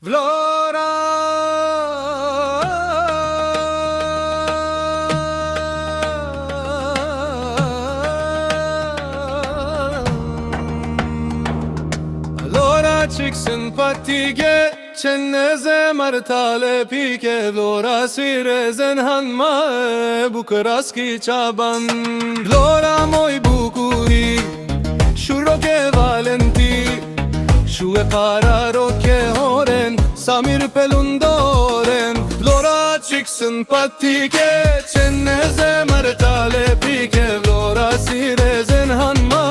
Vlora Vlora qik simpatike qenë në zemër tale pike Vlora si rezen hanma e bukëras ki qaban Vlora moj bukuri shu roke valenti shu e para roke horen sa mirë pelundoren Vlora qik simpatike qenë në zemër tale pike Vlora si rezen hanma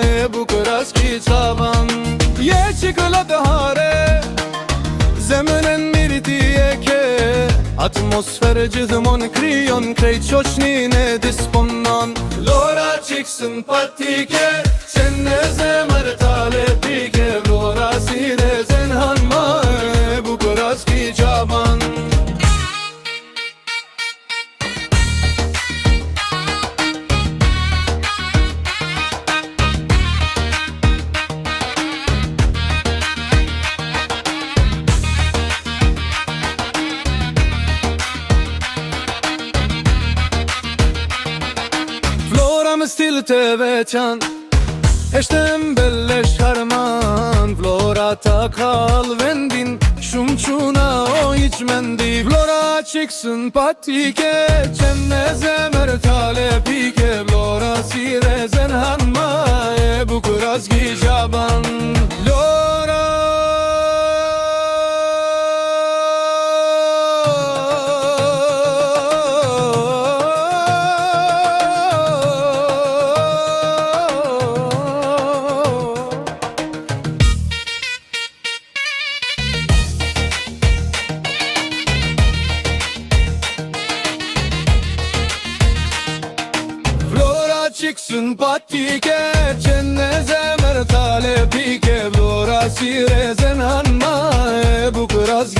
e bukëras ki qaban Je qikollatë hare zemënen mirë ti e ke Atmosferë gjithmon kryon krejt qoqnin e disponon Vlora qik simpatike qenë në zemër tale pike Vlora si rezen hanma e bukëras ki qaban Me stil të veçan Eshte mbellesh harman Vlora ta kall vendin Shumë quna o i qmendi Vlora qik simpatike Qenë në zemër tale pike Vlora si rezen hanma e bukëras ki qaban Vlora qik simpatike qenë në zemër tale pike Vlora si rezen hanma e bukëras